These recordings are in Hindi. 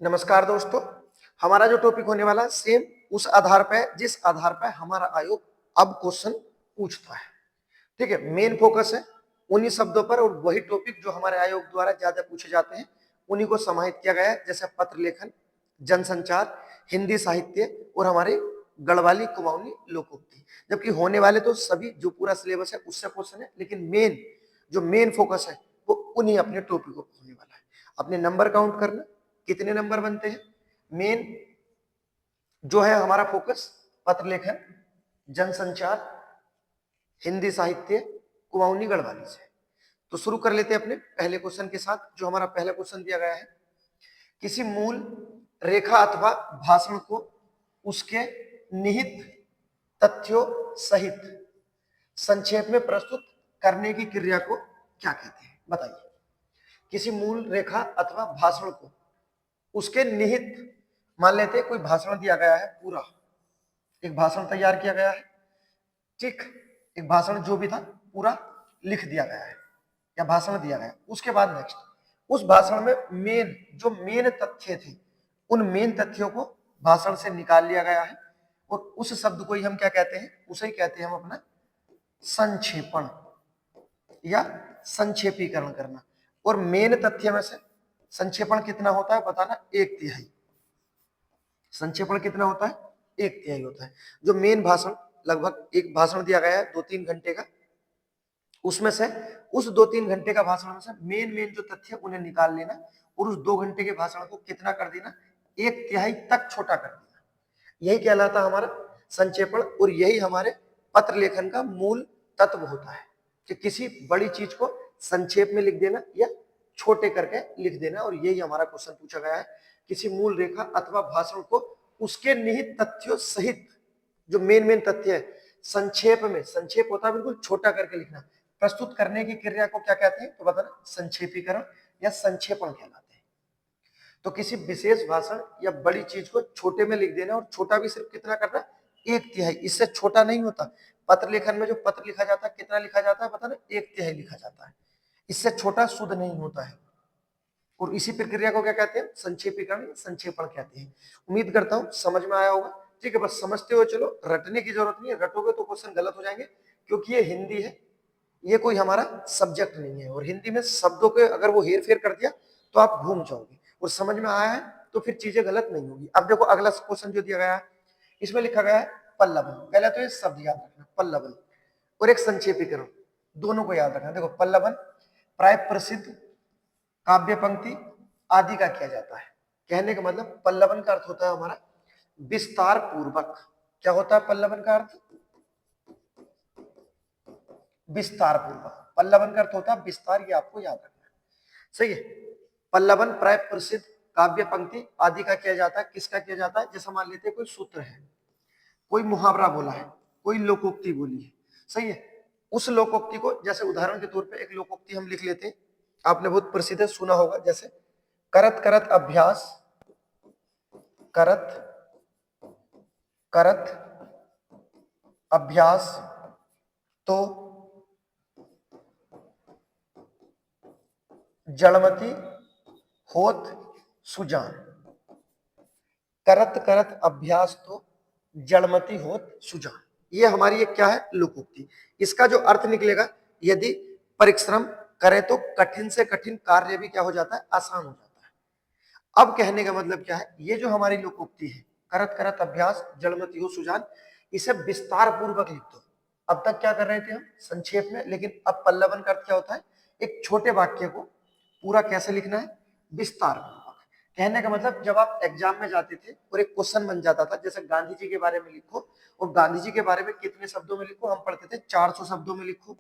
नमस्कार दोस्तों। हमारा जो टॉपिक होने वाला है सेम उस आधार पर जिस आधार पर हमारा आयोग अब क्वेश्चन पूछता है। ठीक है, मेन फोकस है उन्हीं शब्दों पर और वही टॉपिक जो हमारे आयोग द्वारा ज्यादा पूछे जाते हैं उन्हीं को समाहित किया गया है, जैसे पत्र लेखन, जनसंचार, हिंदी साहित्य और हमारे गढ़वाली कुमाऊनी लोकोक्ति। जबकि होने वाले तो सभी जो पूरा सिलेबस है उससे क्वेश्चन है, लेकिन मेन फोकस है वो उन्हीं अपने टॉपिक को होने वाला है। अपने नंबर काउंट करना, कितने नंबर बनते हैं। मेन जो है हमारा फोकस पत्र लेखन, जनसंचार, हिंदी साहित्य, कुमाऊनी गढ़वाली से। तो शुरू कर लेते हैं अपने पहले क्वेश्चन के साथ। जो हमारा पहला क्वेश्चन दिया गया है, किसी मूल रेखा अथवा भाषण को उसके निहित तथ्यों सहित संक्षेप में प्रस्तुत करने की क्रिया को क्या कहते हैं, बताइए। किसी मूल रेखा अथवा भाषण को उसके निहित, मान लेते हैं कोई भाषण दिया गया है, पूरा एक भाषण तैयार किया गया है, ठीक, एक भाषण जो भी था पूरा लिख दिया गया है या भाषण दिया गया। उसके बाद नेक्स्ट उस भाषण में मेन तथ्य थे, उन मेन तथ्यों को भाषण से निकाल लिया गया है और उस शब्द को ही हम क्या कहते हैं, उसे ही कहते हैं हम अपना संक्षेपण या संक्षेपीकरण करना। और मेन तथ्य में से संक्षेपण कितना होता है बताना, 1/3। संक्षेपण कितना होता है, 1/3 होता है। जो मेन भाषण, लगभग एक भाषण दिया गया है 2-3 घंटे का, उसमें से उस 2-3 घंटे का भाषण में से मेन जो तथ्य उन्हें निकाल लेना और उस 2 घंटे के भाषण को कितना कर देना, 1/3 तक छोटा कर देना। यही कहलाता हमारा संक्षेपण और यही हमारे पत्र लेखन का मूल तत्व होता है कि किसी बड़ी चीज को संक्षेप में लिख देना या छोटे करके लिख देना। और यही हमारा क्वेश्चन पूछा गया है, किसी मूल रेखा अथवा भाषण को उसके निहित तथ्यों सहित, जो मेन तथ्य है, संक्षेप में, संक्षेप होता है बिल्कुल छोटा करके लिखना, प्रस्तुत करने की क्रिया को क्या कहते हैं तो बताना, संक्षेपीकरण या संक्षेपण कहलाते हैं। तो किसी विशेष भाषण या बड़ी चीज को छोटे में लिख देना, और छोटा भी सिर्फ कितना करना, 1/3, इससे छोटा नहीं होता। पत्र लेखन में जो पत्र लिखा जाता है कितना लिखा जाता है बताना, 1/3 लिखा जाता है, इससे छोटा शुद्ध नहीं होता है। और इसी प्रक्रिया को क्या कहते हैं, संक्षेपीकरण, संक्षेपण कहते हैं। उम्मीद करता हूं समझ में आया होगा। ठीक है, बस समझते हुए चलो, रटने की जरूरत नहीं है, रटोगे तो क्वेश्चन गलत हो जाएंगे, क्योंकि ये हिंदी है, ये कोई हमारा सब्जेक्ट नहीं है। और हिंदी में शब्दों के अगर वो हेर फेर कर दिया तो आप घूम जाओगे। और समझ में आया है तो फिर चीजें गलत नहीं होगी। अब देखो अगला क्वेश्चन जो दिया गया है, इसमें लिखा गया है पल्लवन। पहले तो ये शब्द याद रखना, पल्लवन और एक संक्षेपीकरण, दोनों को याद रखना। देखो पल्लवन प्राय प्रसिद्ध काव्य पंक्ति आदि का किया जाता है। कहने का मतलब पल्लवन का अर्थ होता है हमारा विस्तार पूर्वक। क्या होता है पल्लवन का अर्थ, विस्तार पूर्वक। पल्लवन का अर्थ होता है विस्तार, ये आपको याद रखना है, सही है। पल्लवन प्राय प्रसिद्ध काव्य पंक्ति आदि का किया जाता है। किसका किया जाता है, जैसे मान लेते हैं कोई सूत्र है, कोई मुहावरा बोला है, कोई लोकोक्ति बोली है, सही है। उस लोकोक्ति को, जैसे उदाहरण के तौर पे एक लोकोक्ति हम लिख लेते हैं, आपने बहुत प्रसिद्ध है, सुना होगा, जैसे करत करत अभ्यास, करत करत अभ्यास तो जड़मती होत सुजान। करत करत अभ्यास तो जड़मती होत सुजान, ये हमारी एक क्या है, लोकोक्ति। इसका जो अर्थ निकलेगा, यदि परिश्रम करें तो कठिन से कठिन कार्य भी क्या हो जाता है, आसान हो जाता है। अब कहने का मतलब क्या है, ये जो हमारी लोकोक्ति है, करत करत अभ्यास जड़मती हो सुजान, इसे विस्तार पूर्वक लिख दो। अब तक क्या कर रहे थे हम, संक्षेप में, लेकिन अब पल्लवन का अर्थ क्या होता है, एक छोटे वाक्य को पूरा कैसे लिखना है, विस्तार पूर्वक। कहने का मतलब जब आप एग्जाम में जाते थे और एक क्वेश्चन बन जाता था, जैसे गांधी जी के बारे में लिखो, और गांधी जी के बारे में कितने शब्दों में लिखो, हम पढ़ते थे 400 शब्दों में लिखो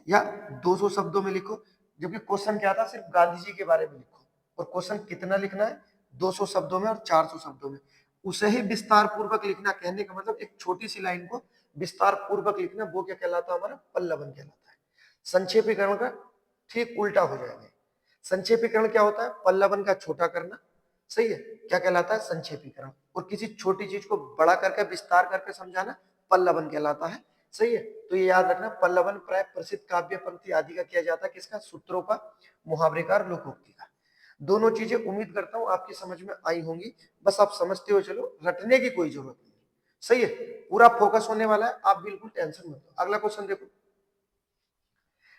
या 200 शब्दों में लिखो। जबकि क्वेश्चन क्या था, सिर्फ गांधी जी के बारे में लिखो, और क्वेश्चन कितना लिखना है, 200 शब्दों में और 400 शब्दों में, उसे ही विस्तार पूर्वक लिखना। कहने का मतलब एक छोटी सी लाइन को विस्तार पूर्वक लिखना, वो क्या कहलाता है, हमारा पल्लवन कहलाता है। संक्षेपीकरण का ठीक उल्टा हो जाएगा। संक्षेपीकरण क्या होता है, पल्लवन का छोटा करना, सही है, क्या कहलाता है, संक्षेपीकरण। और किसी छोटी चीज को बड़ा करके विस्तार करके समझाना पल्लवन कहलाता है, सही है। तो ये याद रखना, पल्लवन प्राय प्रसिद्ध काव्य पंक्ति आदि का किया जाता है, किसका, सूत्रों का, मुहावरे का, लोकोक्ति का। दोनों चीजें उम्मीद करता हूं आपकी समझ में आई होंगी, बस आप समझते हो चलो, रटने की कोई जरूरत नहीं। सही है, पूरा फोकस होने वाला है, आप बिल्कुल टेंशन मत लो। अगला क्वेश्चन देखो,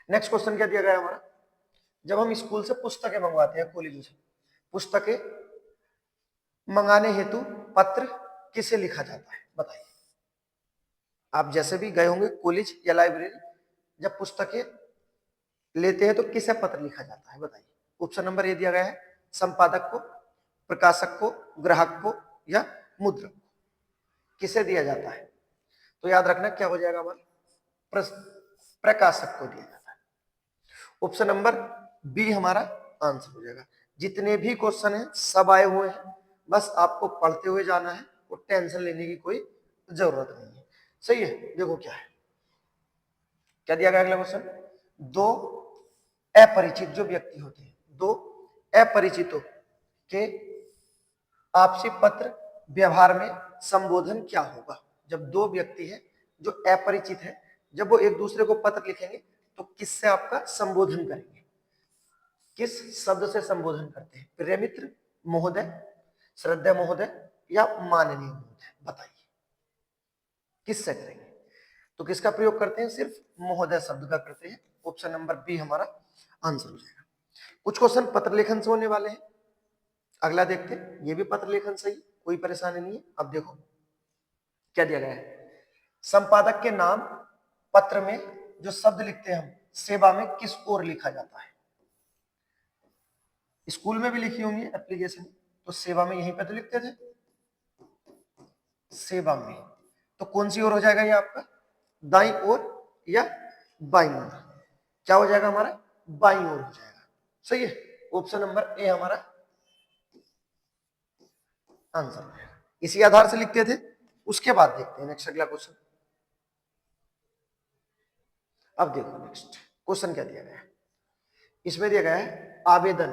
नेक्स्ट क्वेश्चन क्या दिया गया है हमारा, जब हम स्कूल से पुस्तकें मंगवाते हैं, कॉलेज से पुस्तकें मंगाने हेतु पत्र किसे लिखा जाता है, बताइए। आप जैसे भी गए होंगे कॉलेज या लाइब्रेरी, जब पुस्तकें लेते हैं तो किसे पत्र लिखा जाता है, बताइए। ऑप्शन नंबर ए दिया गया है, संपादक को, प्रकाशक को, ग्राहक को या मुद्रक को, किसे दिया जाता है? तो याद रखना क्या हो जाएगा हमारा, प्रकाशक को दिया जाता है। ऑप्शन नंबर बी हमारा आंसर हो जाएगा। जितने भी क्वेश्चन हैं सब आए हुए हैं, बस आपको पढ़ते हुए जाना है और टेंशन लेने की कोई जरूरत नहीं है। सही है, देखो क्या है, क्या दिया गया अगला क्वेश्चन, दो अपरिचित जो व्यक्ति होते हैं, दो अपरिचितों के आपसी पत्र व्यवहार में संबोधन क्या होगा। जब दो व्यक्ति हैं जो अपरिचित है, जब वो एक दूसरे को पत्र लिखेंगे तो किससे आपका संबोधन करेंगे, किस शब्द से संबोधन करते हैं, प्रिय मित्र, महोदय, श्रद्धेय महोदय या माननीय महोदय, बताइए किससे करेंगे। तो किसका प्रयोग करते हैं, सिर्फ महोदय शब्द का करते हैं। ऑप्शन नंबर बी हमारा आंसर हो जाएगा। कुछ क्वेश्चन पत्र लेखन से होने वाले हैं, अगला देखते हैं, ये भी पत्र लेखन सही, कोई परेशानी नहीं है। अब देखो क्या दिया गया है, संपादक के नाम पत्र में जो शब्द लिखते हैं हम, सेवा में किस ओर लिखा जाता है। स्कूल में भी लिखी होंगी एप्लीकेशन, तो सेवा में यहीं पे तो लिखते थे, सेवा में, तो कौन सी ओर हो जाएगा ये आपका, दाईं ओर या बाईं ओर, क्या हो जाएगा हमारा, बाईं ओर हो जाएगा। सही है, ऑप्शन नंबर ए हमारा आंसर हो जाएगा। इसी आधार से लिखते थे। उसके बाद देखते हैं नेक्स्ट अगला क्वेश्चन। अब देखो नेक्स्ट क्वेश्चन क्या दिया गया है, इसमें दिया गया है आवेदन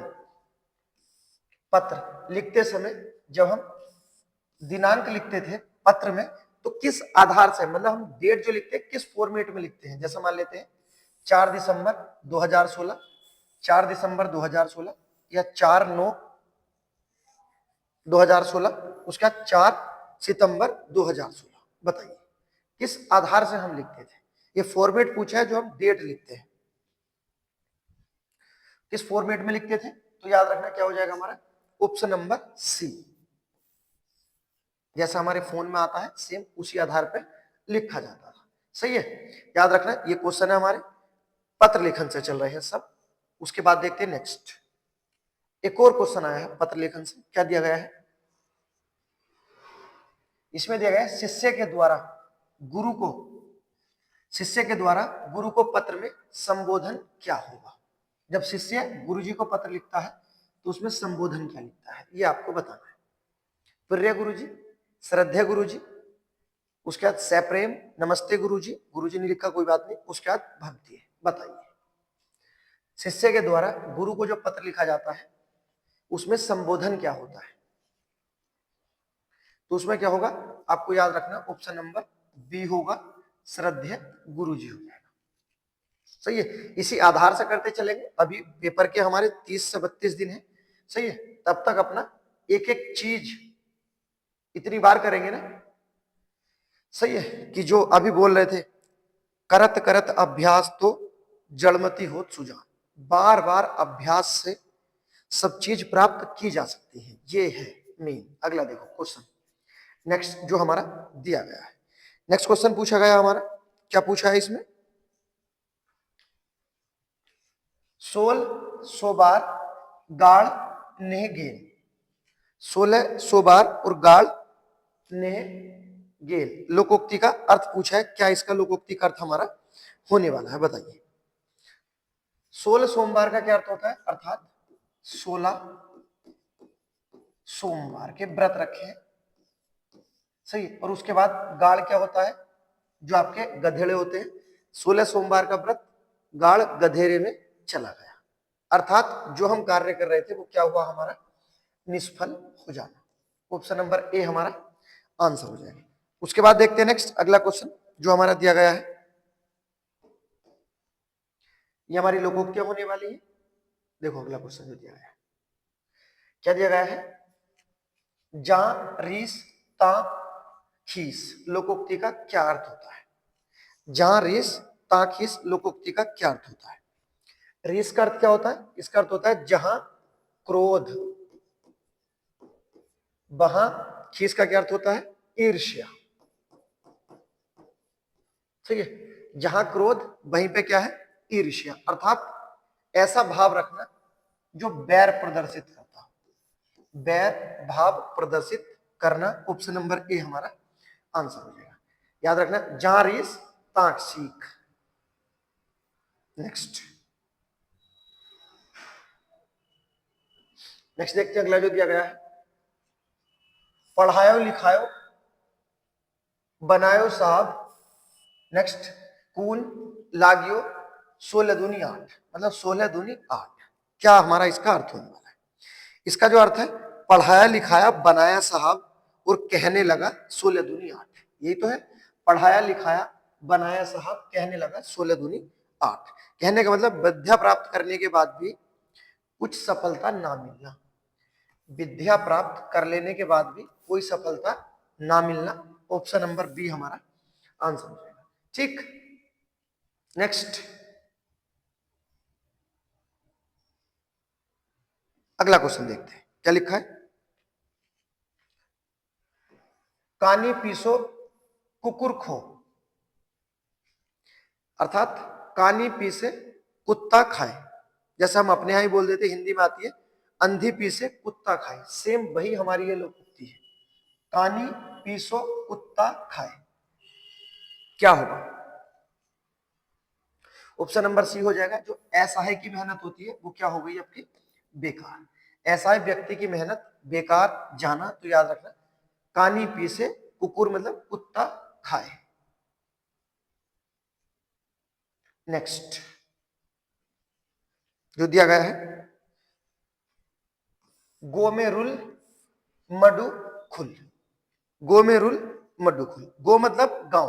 पत्र लिखते समय जब हम दिनांक लिखते थे पत्र में, तो किस आधार से, मतलब हम डेट जो लिखते हैं किस फॉर्मेट में लिखते हैं। जैसे मान लेते हैं 4 दिसंबर 2016, 4 दिसंबर 2016 या 4/9/2016, उसके बाद 4 सितंबर 2016, बताइए किस आधार से हम लिखते थे। ये फॉर्मेट पूछा है जो हम डेट लिखते हैं, किस फॉर्मेट में लिखते थे, तो याद रखना क्या हो जाएगा हमारा, ऑप्शन नंबर सी, जैसा हमारे फोन में आता है सेम उसी आधार पर लिखा जाता था। सही है, याद रखना ये क्वेश्चन है हमारे पत्र लेखन से चल रहे हैं सब। उसके बाद देखते हैं नेक्स्ट, एक और क्वेश्चन आया है पत्र लेखन से, क्या दिया गया है, इसमें दिया गया है शिष्य के द्वारा गुरु को, शिष्य के द्वारा गुरु को पत्र में संबोधन क्या होगा। जब शिष्य गुरु जी को पत्र लिखता है तो उसमें संबोधन क्या लिखता है, ये आपको बताना है। प्रिय गुरु जी, श्रद्धेय गुरु जी, उसके बाद सप्रेम नमस्ते गुरु जी ने लिखा कोई बात नहीं, उसके बाद भक्ति है, बताइए शिष्य के द्वारा गुरु को जो पत्र लिखा जाता है उसमें संबोधन क्या होता है। तो उसमें क्या होगा आपको याद रखना, ऑप्शन नंबर बी होगा, श्रद्धेय गुरु जी हो जाएगा। सही है, इसी आधार से करते चलेंगे। अभी पेपर के हमारे 30 से 32 दिन है। सही है, तब तक अपना एक एक चीज इतनी बार करेंगे ना। सही है, कि जो अभी बोल रहे थे, करत करत अभ्यास तो जड़मती होत सुजान, बार बार अभ्यास से सब चीज प्राप्त की जा सकती है, ये है मेन। अगला देखो क्वेश्चन नेक्स्ट जो हमारा दिया गया है, नेक्स्ट क्वेश्चन पूछा गया हमारा, क्या पूछा है इसमें, 1600 बार गाड़ नेह गेल, 1600 बार और गाड़ नेह गेल, लोकोक्ति का अर्थ पूछा है, क्या इसका लोकोक्ति का अर्थ हमारा होने वाला है, बताइए। 16 सोमवार का क्या अर्थ होता है, अर्थात 16 सोमवार के व्रत रखे हैं। सही, और उसके बाद गाड़ क्या होता है, जो आपके गधेड़े होते हैं, 16 सोमवार का व्रत गाड़ गधेरे में चला गया, अर्थात जो हम कार्य कर रहे थे वो क्या हुआ हमारा, निष्फल हो जाना। ऑप्शन नंबर ए हमारा आंसर हो जाएगा। उसके बाद देखते हैं नेक्स्ट अगला क्वेश्चन जो हमारा दिया गया है, ये हमारी लोकोक्तियां होने वाली है। देखो अगला क्वेश्चन जो दिया गया है, क्या दिया गया है? जा, रीस, ता, खीस लोकोक्ति का क्या अर्थ होता है? जहां रीस, ता, खीस लोकोक्ति का क्या अर्थ होता है? रीस का अर्थ क्या होता है? इसका अर्थ होता है जहां क्रोध, वहां खीस का क्या अर्थ होता है? ईर्ष्या। ठीक है, जहां क्रोध वहीं पे क्या है? ईर्ष्या, अर्थात ऐसा भाव रखना जो बैर प्रदर्शित करता हो। बैर भाव प्रदर्शित करना, ऑप्शन नंबर ए हमारा आंसर हो जाएगा। याद रखना, जहां रीस ताक सीख। नेक्स्ट देखते हैं अगला जो दिया गया है, पढ़ायो लिखायो बनायो साहब, नेक्स्ट कून लागियो 16 दूनी 8, मतलब 16 दूनी 8। क्या हमारा इसका अर्थ होने वाला है? इसका जो अर्थ है, पढ़ाया लिखाया बनाया साहब और कहने लगा 16 दूनी 8। यही तो है, पढ़ाया लिखाया बनाया साहब कहने लगा 16 दूनी 8। कहने का मतलब विद्या प्राप्त करने के बाद भी कुछ सफलता ना मिलना, विद्या प्राप्त कर लेने के बाद भी कोई सफलता ना मिलना, ऑप्शन नंबर बी हमारा आंसर हो जाएगा। ठीक, नेक्स्ट अगला क्वेश्चन देखते हैं, क्या लिखा है? कानी पीसो कुकुर खो, अर्थात कानी पीसे कुत्ता खाए। जैसा हम अपने यहां ही बोल देते, हिंदी में आती है अंधी पीसे कुत्ता खाए, सेम वही हमारी ये लोकोक्ति है। कानी पीसो कुत्ता खाए, क्या होगा? ऑप्शन नंबर सी हो जाएगा। जो असहाय की मेहनत होती है वो क्या हो गई आपकी? बेकार। असहाय व्यक्ति की मेहनत बेकार जाना, तो याद रखना कानी पीसे कुकुर मतलब कुत्ता खाए। नेक्स्ट जो दिया गया है, गो में रुल मडु खुल, गो में रुल मडु खुल। गो मतलब गांव,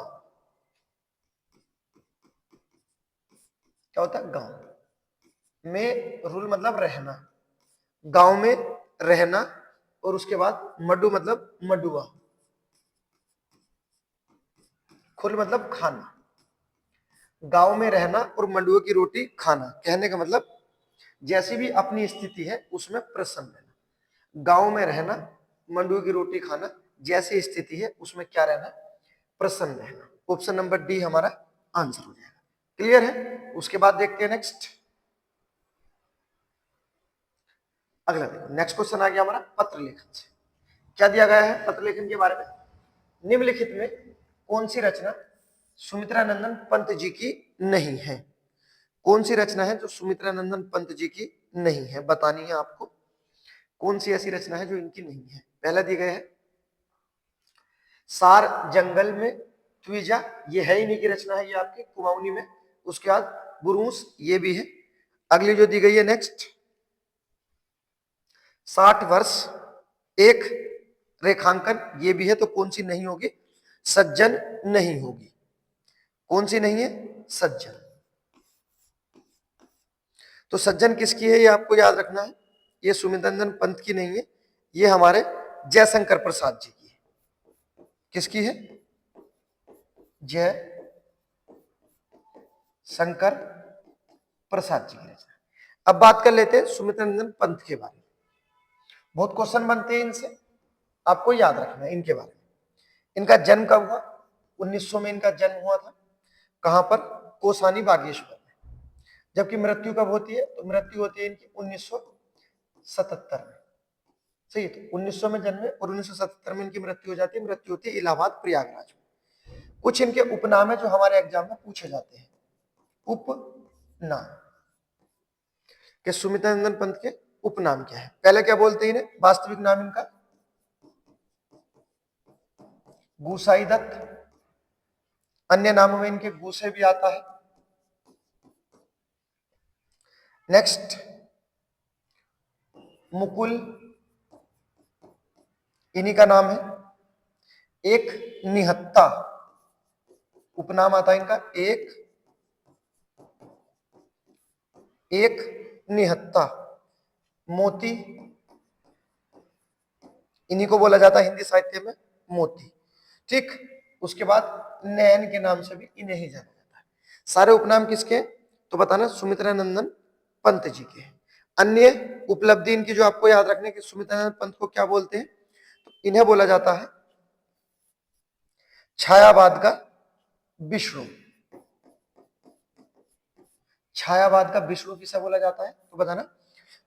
क्या होता है? गांव में, रुल मतलब रहना, गांव में रहना, और उसके बाद मडु मतलब मडुआ, खुल मतलब खाना। गांव में रहना और मंडुए की रोटी खाना, कहने का मतलब जैसी भी अपनी स्थिति है उसमें प्रसन्न रहना। गांव में रहना, मंडुए की रोटी खाना, जैसी स्थिति है उसमें क्या रहना? प्रसन्न रहना। ऑप्शन नंबर डी हमारा आंसर हो जाएगा। क्लियर है? उसके बाद देखते हैं नेक्स्ट। अगला देखो, नेक्स्ट क्वेश्चन आ गया हमारा पत्र लेखन से। क्या दिया गया है पत्र लेखन के बारे में? निम्नलिखित में कौन सी रचना सुमित्रा नंदन पंत जी की नहीं है? कौन सी रचना है जो सुमित्रा नंदन पंत जी की नहीं है? बतानी है आपको कौन सी ऐसी रचना है जो इनकी नहीं है। पहला दिया गया है सार जंगल में त्विजा, ये है ही नहीं की रचना है, ये आपकी कुमाऊनी में। उसके बाद बुरूस, ये भी है। अगली जो दी गई है नेक्स्ट, 60 वर्ष एक रेखांकन, ये भी है। तो कौन सी नहीं होगी? सज्जन नहीं होगी। कौन सी नहीं है? सज्जन। तो सज्जन किसकी है ये आपको याद रखना है। ये सुमित्रा नंदन पंत की नहीं है, ये हमारे जयशंकर प्रसाद जी की है। किसकी है? जय शंकर प्रसाद जी की रचना। अब बात कर लेते हैं सुमित्रा नंदन पंत के बारे में। बहुत क्वेश्चन बनते हैं इनसे, आपको याद रखना है इनके बारे में। इनका जन्म कब हुआ? 1900 में इनका जन्म हुआ था। कहां पर? कोसानी बागेश्वर में। जबकि मृत्यु कब होती है? तो मृत्यु होती है इनकी 1977 में। सही है, तो 1900 में जन्मे और 1977 में इनकी मृत्यु हो जाती है। मृत्यु होती है इलाहाबाद प्रयागराज में। कुछ इनके उपनाम है जो हमारे एग्जाम में पूछे जाते हैं। उपनाम के सुमित्रा नंदन पंत के उपनाम क्या है? पहले क्या बोलते हैं इन्हें? वास्तविक नाम इनका गुसाई दत्त, अन्य नामों में इनके गुसे भी आता है। नेक्स्ट मुकुल, इन्हीं का नाम है। एक निहत्ता उपनाम आता है इनका, एक निहत्ता। मोती इन्हीं को बोला जाता है हिंदी साहित्य में मोती। ठीक, उसके बाद नयन के नाम से भी इन्हें ही जाना जाता है। सारे उपनाम किसके? तो बताना सुमित्रा नंदन पंत जी के। अन्य उपलब्धि इनकी जो आपको याद रखने की, सुमित्रा नंदन पंत को क्या बोलते हैं? तो इन्हें बोला जाता है छायावाद का विष्णु। छायावाद का विष्णु किसे बोला जाता है? तो बताना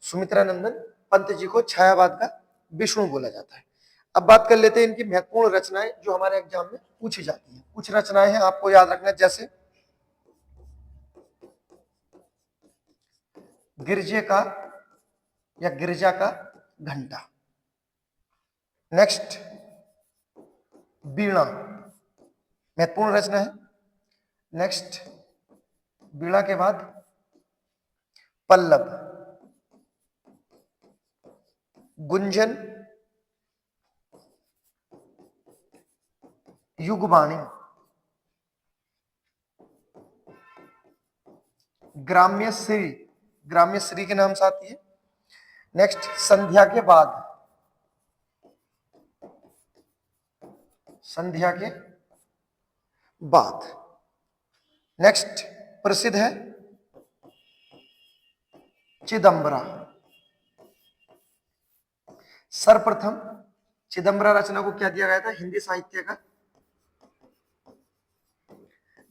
सुमित्रा नंदन पंत जी को छायावाद का विष्णु बोला जाता है। अब बात कर लेते हैं इनकी महत्वपूर्ण रचनाएं जो हमारे एग्जाम में पूछी जाती हैं। कुछ रचनाएं हैं आपको याद रखना, जैसे गिरजे का या गिरजा का घंटा। नेक्स्ट वीणा, महत्वपूर्ण रचना है। नेक्स्ट वीणा के बाद पल्लव, गुंजन, युगवाणी, ग्राम्य श्री, ग्राम्य श्री के नाम से आती है। नेक्स्ट संध्या के बाद, संध्या के बाद। नेक्स्ट प्रसिद्ध है चिदंबरा। सर्वप्रथम चिदंबरा रचना को क्या दिया गया था? हिंदी साहित्य का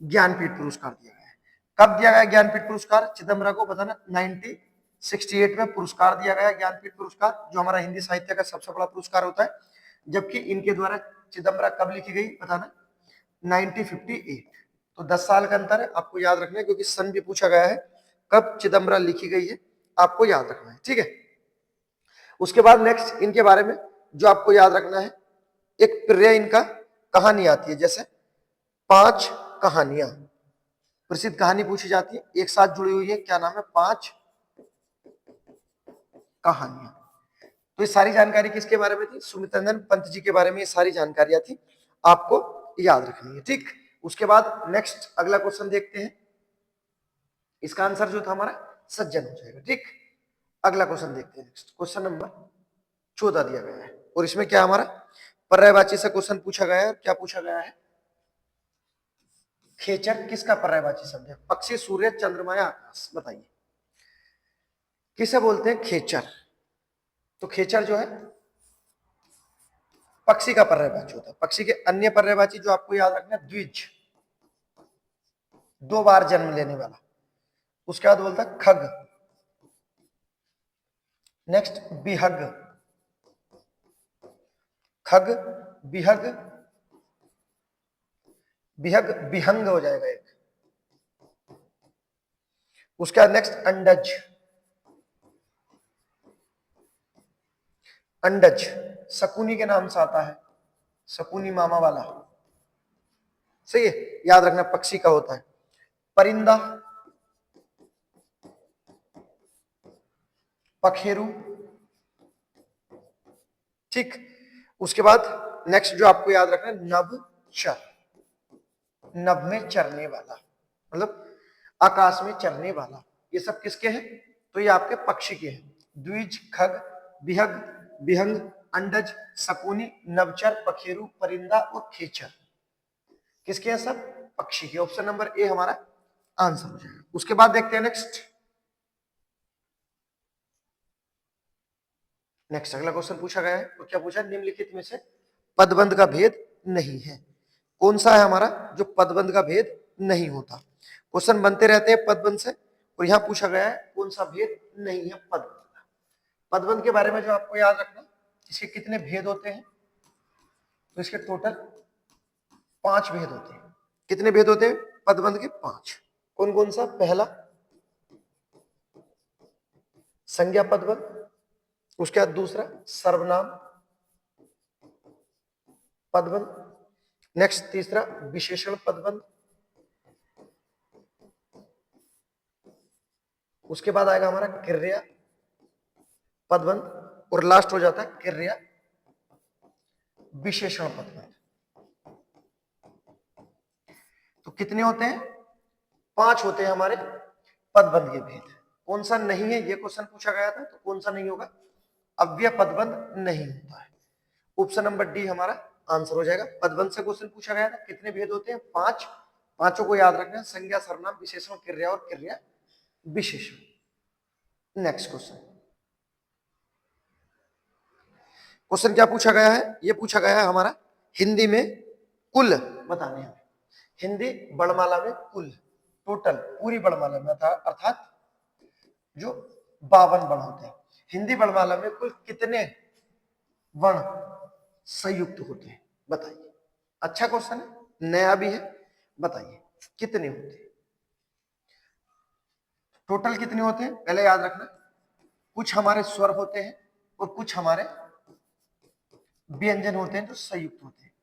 ज्ञानपीठ पुरस्कार दिया गया है। कब दिया गया ज्ञानपीठ पुरस्कार चिदंबरा को? बताना 1968 में पुरस्कार दिया गया ज्ञानपीठ पुरस्कार, जो हमारा हिंदी साहित्य का सबसे बड़ा पुरस्कार होता है। जबकि इनके द्वारा चिदंबरा कब लिखी गई? बताना 1958। तो 10 साल का अंतर है, आपको याद रखना है, क्योंकि सन भी पूछा गया है कब चिदंबरा लिखी गई है, आपको याद रखना है। ठीक है, उसके बाद नेक्स्ट इनके बारे में जो आपको याद रखना है, एक प्रिय इनका कहानी आती है, जैसे 5 कहानियां, प्रसिद्ध कहानी पूछी जाती है, एक साथ जुड़ी हुई है, क्या नाम है? 5 कहानियां। तो ये सारी जानकारी किसके बारे में थी? सुमित्रा नंदन पंत जी के बारे में ये सारी जानकारियां थी, आपको याद रखनी है। ठीक, उसके बाद नेक्स्ट अगला क्वेश्चन देखते हैं। इसका आंसर जो था हमारा सज्जन हो जाएगा। ठीक, अगला क्वेश्चन देखते हैं। नेक्स्ट क्वेश्चन नंबर 14 दिया गया है, और इसमें क्या हमारा पर्यायवाची से क्वेश्चन पूछा गया है। क्या पूछा गया है? खेचर किसका पर्यायवाची शब्द है? पक्षी, सूर्य, चंद्रमा या आकाश, बताइए किसे बोलते हैं खेचर? तो खेचर जो है पक्षी का पर्यायवाची होता है। पक्षी के अन्य पर्यायवाची जो आपको याद रखना है, द्विज, 2 बार जन्म लेने वाला। उसके बाद बोलता है खग। नेक्स्ट बिहग, खग, बिहग, बिहग बिहंग हो जाएगा एक। उसके बाद नेक्स्ट अंडज, अंडज शकुनी के नाम से आता है, शकुनी मामा वाला, सही है, याद रखना पक्षी का होता है। परिंदा, पखेरु। ठीक, उसके बाद नेक्स्ट जो आपको याद रखना है नभचर, नभ में चरने वाला, मतलब आकाश में चरने वाला। ये सब किसके हैं? तो ये आपके पक्षी के हैं। द्विज, खग, बिहग, बिहंग, अंडज, शकुनी, नवचर, पखेरु, परिंदा और खेचर किसके हैं? सब पक्षी के। ऑप्शन नंबर ए हमारा आंसर हो जाएगा। उसके बाद देखते हैं नेक्स्ट। नेक्स्ट अगला क्वेश्चन पूछा गया है, तो क्या पूछा? निम्नलिखित में से पदबंध का भेद नहीं है, कौन सा है हमारा जो पदबंध का भेद नहीं होता? क्वेश्चन बनते रहते हैं पदबंध से, और यहां पूछा गया है कौन सा भेद नहीं है पदबंध का। पदबंध के बारे में जो आपको याद रखना, इसके कितने भेद होते हैं? तो इसके टोटल 5 भेद होते हैं। कितने भेद होते हैं पदबंध के? 5। कौन कौन सा? पहला संज्ञा पदबंध, उसके बाद दूसरा सर्वनाम पदबंध, नेक्स्ट तीसरा विशेषण पदबंध, उसके बाद आएगा हमारा क्रिया पदबंध, और लास्ट हो जाता है क्रिया विशेषण पदबंध। तो कितने होते हैं? 5 होते हैं हमारे पदबंध के भेद। कौन सा नहीं है? ये क्वेश्चन पूछा गया था, तो कौन सा नहीं होगा? अव्यय पदबंध नहीं होता है। ऑप्शन नंबर डी हमारा आंसर हो जाएगा। पदवंत से क्वेश्चन पूछा गया था, कितने भेद होते हैं? 5। पांचों को याद रखना, संज्ञा, सर्वनाम, विशेषण, क्रिया और क्रिया विशेषण। नेक्स्ट क्वेश्चन, क्वेश्चन क्या पूछा गया है? ये पूछा गया है हमारा हिंदी में कुल बताने हैं। हिंदी वर्णमाला में कुल, टोटल, पूरी वर्णमाला में अर्थात जो 52 वर्ण होते हैं, हिंदी वर्णमाला में कुल कितने वर्ण संयुक्त होते हैं? बताइए। अच्छा क्वेश्चन है, नया भी है, बताइए कितने होते हैं? टोटल कितने होते हैं पहले याद रखना। कुछ हमारे स्वर होते हैं और कुछ हमारे व्यंजन होते हैं जो संयुक्त होते हैं।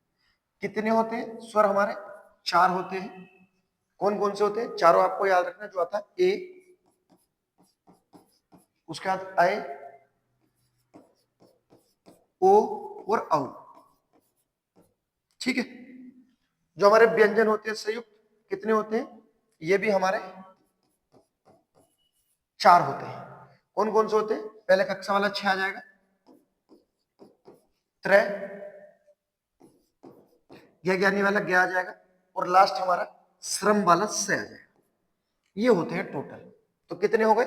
कितने होते हैं? स्वर हमारे 4 होते हैं। कौन कौन से होते हैं? चारों आपको याद रखना, जो आता है ए, उसके बाद ऐ, ओ और औ। ठीक है। जो हमारे व्यंजन होते हैं संयुक्त, कितने होते हैं? ये भी हमारे 4 होते हैं। कौन कौन से होते हैं? पहले कक्षा वाला 6 आ जाएगा, त्रय, ज्ञानी वाला ज्ञ आ जाएगा, और लास्ट हमारा श्रम वाला से आ जाएगा। ये होते हैं टोटल। तो कितने हो गए?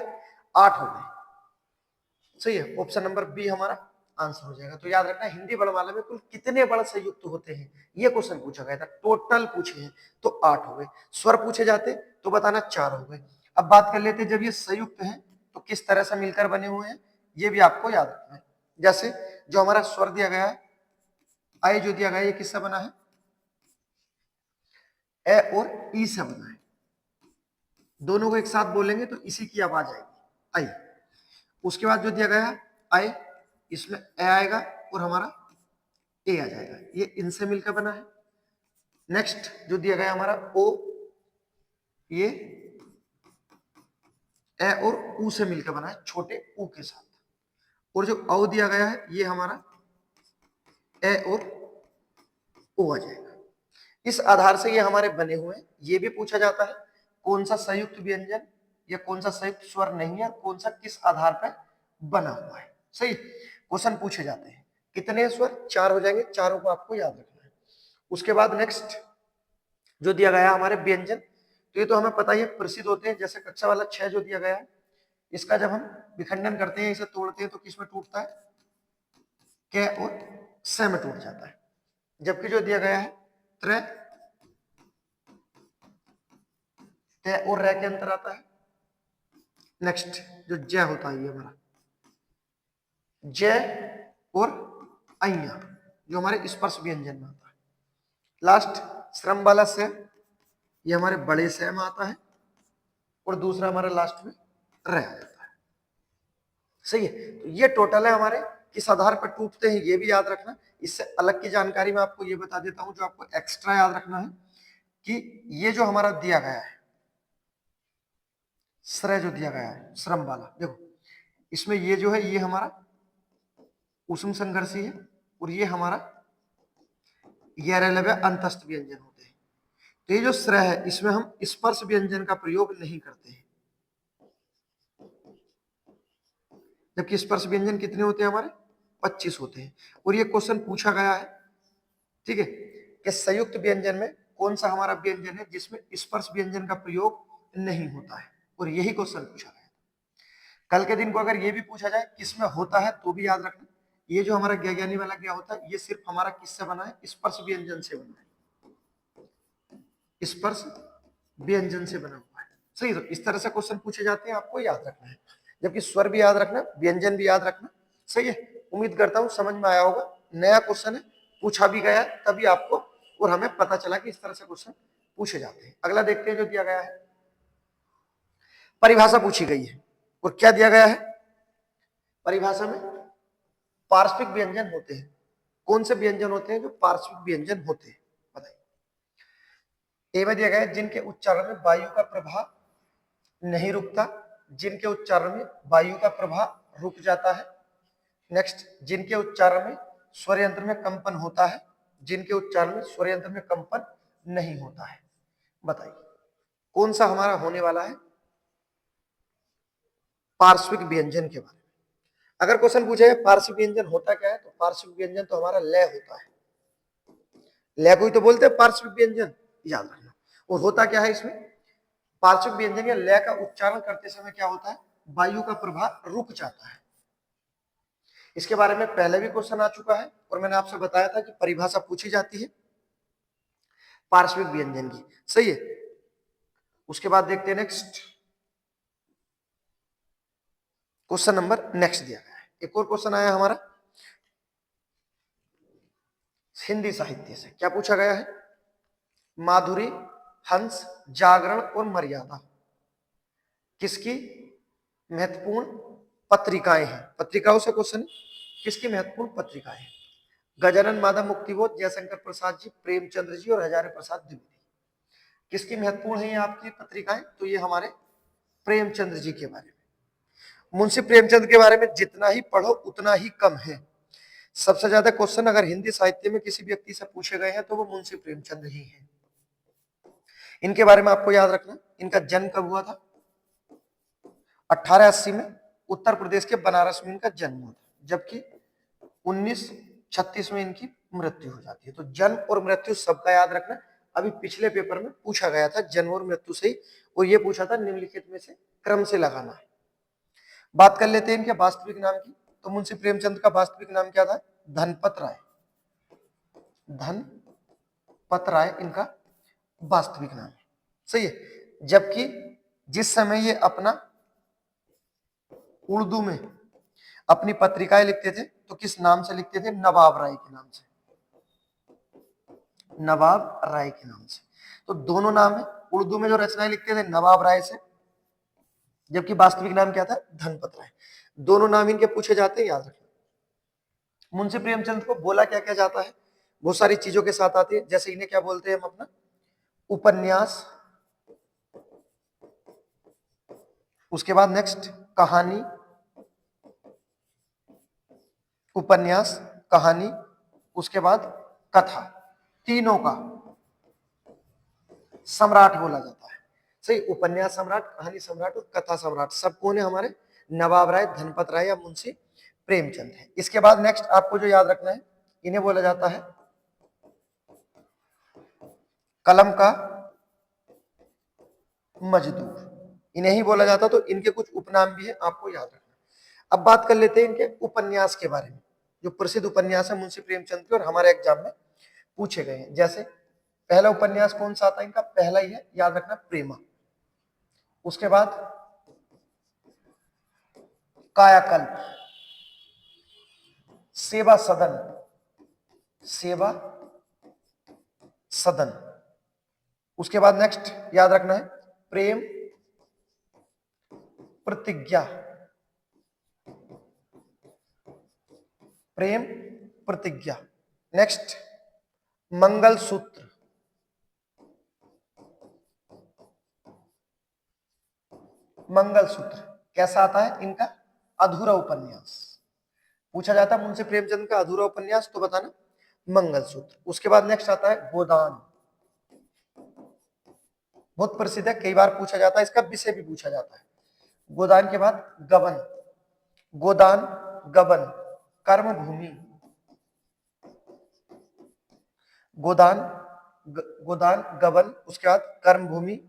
8 हो गए। सही है, ऑप्शन नंबर बी हमारा आंसर हो जाएगा। तो याद रखना, हिंदी वर्णमाला में कुल कितने वर्ण संयुक्त होते हैं, ये क्वेश्चन पूछा गया था। टोटल पूछे हैं तो 8 हो गए। स्वर पूछे जाते तो बताना 4 हो गए। अब बात कर लेते, जब ये संयुक्त हैं तो किस तरह से मिलकर बने हुए हैं, ये भी आपको याद रखना है। जैसे जो हमारा स्वर दिया गया है, आई जो दिया गया है, ये किससे बना है? ए और ई से बना है। दोनों को एक साथ बोलेंगे तो इसी की आवाज आएगी, आई। उसके बाद जो दिया गया है आई, इसमें ए आएगा और हमारा ए आ जाएगा, ये इनसे मिलकर बना है। नेक्स्ट जो दिया गया हमारा ओ, ये ए और ऊ से मिलकर बना है, छोटे ऊ के साथ। और जो औ दिया गया है, ये हमारा ए और ओ आ जाएगा। इस आधार से ये हमारे बने हुए हैं। ये भी पूछा जाता है कौन सा संयुक्त व्यंजन या कौन सा संयुक्त स्वर नहीं है, कौन सा किस आधार पर बना हुआ है। सही क्वेश्चन पूछे जाते हैं। कितने स्वर? 4 हो जाएंगे, चारों को आपको याद रखना है। उसके बाद नेक्स्ट जो दिया गया हमारे व्यंजन, तो ये तो हमें पता ही है, प्रसिद्ध होते हैं। जैसे कक्षा वाला 6 जो दिया गया है, इसका जब हम विखंडन करते हैं, इसे तोड़ते हैं, तो किस में टूटता है? क और स में टूट जाता है। जबकि जो दिया गया है त्रय, त और र के अंतर आता है। नेक्स्ट जो जय होता है, ये हमारा जय और अइया, जो हमारे स्पर्श व्यंजन में आता है। लास्ट श्रम वाला से, ये हमारे बड़े से में आता है, और दूसरा हमारा लास्ट में रह जाता है। सही है। तो ये टोटल है हमारे, किस आधार पर टूटते हैं ये भी याद रखना। इससे अलग की जानकारी मैं आपको ये बता देता हूं, जो आपको एक्स्ट्रा याद रखना है, कि ये जो हमारा दिया गया है श्रय, जो दिया गया है श्रम वाला, देखो इसमें ये जो है, ये हमारा उष्म संघर्षी है, और ये हमारा गैरलव्य अंतस्थ व्यंजन होते हैं। तो ये जो श्रय है, इसमें हम स्पर्श व्यंजन का प्रयोग नहीं करते हैं। जबकि स्पर्श व्यंजन कितने होते हैं हमारे? 25 होते हैं। और ये क्वेश्चन पूछा गया है, ठीक है, कि संयुक्त व्यंजन में कौन सा हमारा व्यंजन है जिसमें स्पर्श व्यंजन का प्रयोग नहीं होता है, और यही क्वेश्चन पूछा गया। कल के दिन को अगर ये भी पूछा जाए किसमें होता है, तो भी याद रखना, ये जो हमारा ज्ञानी वाला क्या होता है, ये सिर्फ हमारा किससे बना है? स्पर्श व्यंजन से बना है, स्पर्श व्यंजन से बना हुआ है। सही। तो इस तरह से क्वेश्चन पूछे जाते हैं, आपको याद रखना है। जबकि स्वर भी याद रखना, व्यंजन भी याद रखना। सही है। उम्मीद करता हूं समझ में आया होगा। नया क्वेश्चन है, पूछा भी गया है तभी आपको और हमें पता चला कि इस तरह से क्वेश्चन पूछे जाते हैं। अगला देखते हैं जो दिया गया है, परिभाषा पूछी गई है। और क्या दिया गया है परिभाषा में? पार्श्विक व्यंजन होते हैं। कौन से व्यंजन होते हैं जो पार्श्विक व्यंजन होते हैं? बताइए। ए में दिया गया है, जिनके उच्चारण में वायु का प्रभाव नहीं रुकता, जिनके उच्चारण में वायु का प्रभाव रुक जाता है। नेक्स्ट, जिनके उच्चारण में स्वर यंत्र में कंपन होता है, जिनके उच्चारण में स्वर यंत्र में कंपन नहीं होता है। बताइए कौन सा हमारा होने वाला है पार्श्विक व्यंजन के बारे में? अगर क्वेश्चन पूछे पार्श्व व्यंजन होता क्या है, तो पार्श्व व्यंजन तो हमारा लय होता है, लय को ही तो बोलते हैं पार्श्व व्यंजन, याद रखना। और होता क्या है इसमें, पार्श्व व्यंजन या लय का उच्चारण करते समय क्या होता है, वायु का प्रवाह रुक जाता है। इसके बारे में पहले भी क्वेश्चन आ चुका है और मैंने आपसे बताया था कि परिभाषा पूछी जाती है पार्श्विक व्यंजन की, सही है। उसके बाद देखते हैं नेक्स्ट क्वेश्चन नंबर, नेक्स्ट दिया गया है, एक और क्वेश्चन आया हमारा हिंदी साहित्य से। क्या पूछा गया है, माधुरी, हंस, जागरण और मर्यादा किसकी महत्वपूर्ण पत्रिकाएं हैं, पत्रिकाओं से क्वेश्चन, किसकी महत्वपूर्ण पत्रिकाएं हैं, गजानन माधव मुक्तिबोध, जयशंकर प्रसाद जी, प्रेमचंद्र जी और हजारे प्रसाद द्विवेदी, किसकी महत्वपूर्ण है ये आपकी पत्रिकाएं, तो ये हमारे प्रेमचंद्र जी के बारे में। मुंशी प्रेमचंद के बारे में जितना ही पढ़ो उतना ही कम है। सबसे ज्यादा क्वेश्चन अगर हिंदी साहित्य में किसी व्यक्ति से पूछे गए हैं तो वो मुंशी प्रेमचंद ही हैं। इनके बारे में आपको याद रखना, इनका जन्म कब हुआ था, 1880 में उत्तर प्रदेश के बनारस में इनका जन्म हुआ था, जबकि 1936 में इनकी मृत्यु हो जाती है। तो जन्म और मृत्यु सबका याद रखना, अभी पिछले पेपर में पूछा गया था जन्म और मृत्यु से ही, और ये पूछा था निम्नलिखित में से क्रम से लगाना है। बात कर लेते हैं इनके वास्तविक नाम की, तो मुंशी प्रेमचंद का वास्तविक नाम क्या था, धनपत राय, धनपत राय इनका वास्तविक नाम है, सही है। जबकि जिस समय ये अपना उर्दू में अपनी पत्रिकाएं लिखते थे तो किस नाम से लिखते थे, नवाब राय के नाम से, नवाब राय के नाम से। तो दोनों नाम है, उर्दू में जो रचनाएं लिखते थे नवाब राय से, जबकि वास्तविक नाम क्या था, धनपत राय। दोनों नाम इनके पूछे जाते हैं, याद रखना। मुंशी प्रेमचंद को बोला क्या क्या जाता है, बहुत सारी चीजों के साथ आती है, जैसे इन्हें क्या बोलते हैं हम अपना, उपन्यास, उसके बाद नेक्स्ट कहानी, उपन्यास, कहानी, उसके बाद कथा, तीनों का सम्राट बोला जाता है, सही। उपन्यास सम्राट, कहानी सम्राट और कथा सम्राट सब कौन है, हमारे नवाब राय, धनपत राय या मुंशी प्रेमचंद है। इसके बाद नेक्स्ट आपको जो याद रखना है, इन्हें बोला जाता है कलम का मजदूर, इन्हें ही बोला जाता, तो इनके कुछ उपनाम भी है, आपको याद रखना। अब बात कर लेते हैं इनके उपन्यास के बारे में, जो प्रसिद्ध उपन्यास है मुंशी प्रेमचंद के और हमारे एग्जाम में पूछे गए हैं। जैसे पहला उपन्यास कौन सा आता है इनका, पहला ही है, याद रखना, प्रेमा। उसके बाद कायाकल्प, सेवा सदन, सेवा सदन। उसके बाद नेक्स्ट याद रखना है प्रेम प्रतिज्ञा, प्रेम प्रतिज्ञा। नेक्स्ट मंगलसूत्र, मंगलसूत्र कैसा आता है इनका, अधूरा उपन्यास, पूछा जाता है मुंशी प्रेमचंद का अधूरा उपन्यास, तो बताना मंगलसूत्र। उसके बाद नेक्स्ट आता है गोदान, बहुत प्रसिद्ध है, कई बार पूछा जाता है, इसका विषय भी पूछा जाता है। गोदान के बाद गबन, गोदान, गबन, कर्म भूमि, गोदान, गोदान, गबन, उसके बाद कर्म भूमि,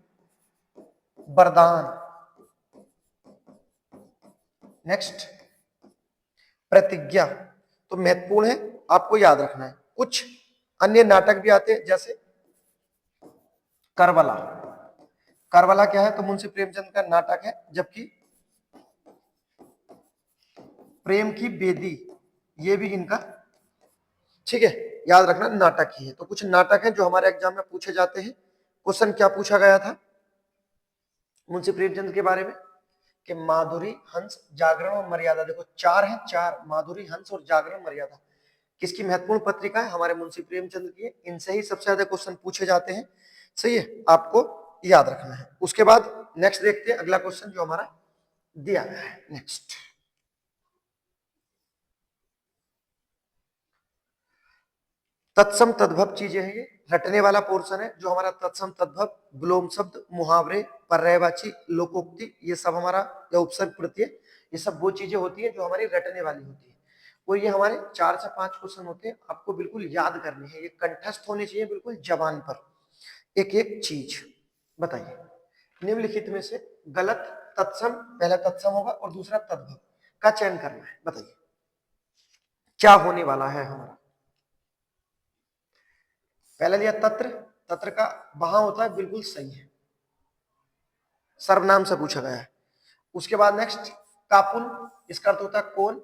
वरदान। नेक्स्ट प्रतिज्ञा, तो महत्वपूर्ण है, आपको याद रखना है। कुछ अन्य नाटक भी आते हैं, जैसे करबला, करबला क्या है, तो मुंशी प्रेमचंद का नाटक है, जबकि प्रेम की बेदी ये भी इनका, ठीक है, याद रखना नाटक ही है। तो कुछ नाटक हैं जो हमारे एग्जाम में पूछे जाते हैं। क्वेश्चन क्या पूछा गया था मुंशी प्रेमचंद के बारे में, कि माधुरी, हंस, जागरण और मर्यादा, देखो चार हैं, चार, माधुरी, हंस और जागरण, मर्यादा किसकी महत्वपूर्ण पत्रिका है, हमारे मुंशी प्रेमचंद की है। इनसे ही सबसे ज्यादा क्वेश्चन पूछे जाते हैं, सही है, आपको याद रखना है। उसके बाद नेक्स्ट देखते हैं अगला क्वेश्चन जो हमारा दिया गया है। नेक्स्ट तत्सम तद्भव चीजें हैं, ये रटने वाला पोर्शन है जो हमारा तत्सम तद्भव, विलोम शब्द, मुहावरे, पर्यायवाची, लोकोक्ति, ये सब हमारा या उपसर्ग प्रत्यय, ये सब वो चीजें होती है जो हमारी रटने वाली होती है। और ये हमारे 4 से 5 क्वेश्चन होते हैं, आपको बिल्कुल याद करने हैं, ये कंठस्थ होने चाहिए बिल्कुल जबान पर एक एक चीज। बताइए निम्नलिखित में से गलत तत्सम, पहला तत्सम होगा और दूसरा तद्भव का चयन करना है। बताइए क्या होने वाला है हमारा। पहला लिया तत्र, तत्र का वहां होता है, बिल्कुल सही है, सर्वनाम से पूछा गया है। उसके बाद नेक्स्ट कापुन, इसका अर्थ होता है कौन,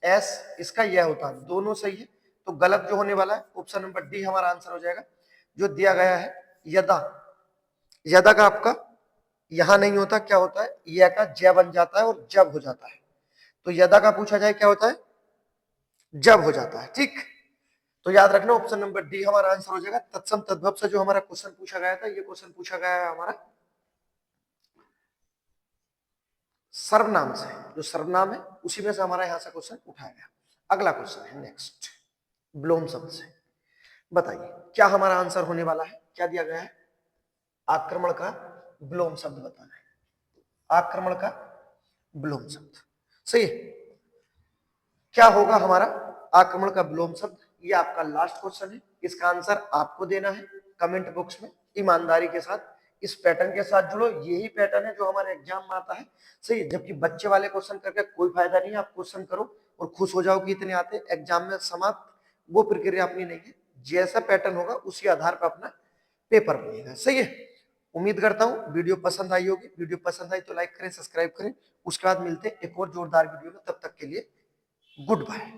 एस इसका यह होता है, दोनों सही है। तो गलत जो होने वाला है ऑप्शन नंबर डी हमारा आंसर हो जाएगा। जो दिया गया है यदा, यदा का आपका यहां नहीं होता, क्या होता है यह का जय बन जाता है और जब हो जाता है। तो यदा का पूछा जाए क्या होता है, जब हो जाता है। ठीक, तो याद रखना ऑप्शन नंबर डी हमारा आंसर हो जाएगा। तत्सम तद्भव से जो हमारा क्वेश्चन पूछा गया था, ये क्वेश्चन पूछा गया है हमारा सर्वनाम से, जो सर्वनाम है उसी में से हमारा यहां से क्वेश्चन उठाया गया। अगला क्वेश्चन है नेक्स्ट ब्लोम शब्द से। बताइए क्या हमारा आंसर होने वाला है, क्या दिया गया है, आक्रमण का ब्लोम शब्द बताना है, आक्रमण का ब्लोम शब्द। सही है, क्या होगा हमारा आक्रमण का ब्लोम शब्द, ये आपका लास्ट क्वेश्चन है। इसका आंसर आपको देना है कमेंट बॉक्स में, ईमानदारी के साथ इस पैटर्न के साथ जुड़ो। यही पैटर्न है जो हमारे एग्जाम में आता है। सही है, जबकि बच्चे वाले क्वेश्चन करके कोई फायदा नहीं है। आप क्वेश्चन करो और खुश हो जाओ कि इतने आते, एग्जाम में समाप्त, वो प्रक्रिया अपनी नहीं है। जैसा पैटर्न होगा उसी आधार पर अपना पेपर बनेगा। सही है, उम्मीद करता हूँ वीडियो पसंद आई होगी। वीडियो पसंद आई तो लाइक करें, सब्सक्राइब करें। उसके बाद मिलते हैं एक और जोरदार वीडियो में, तब तक के लिए गुड बाय।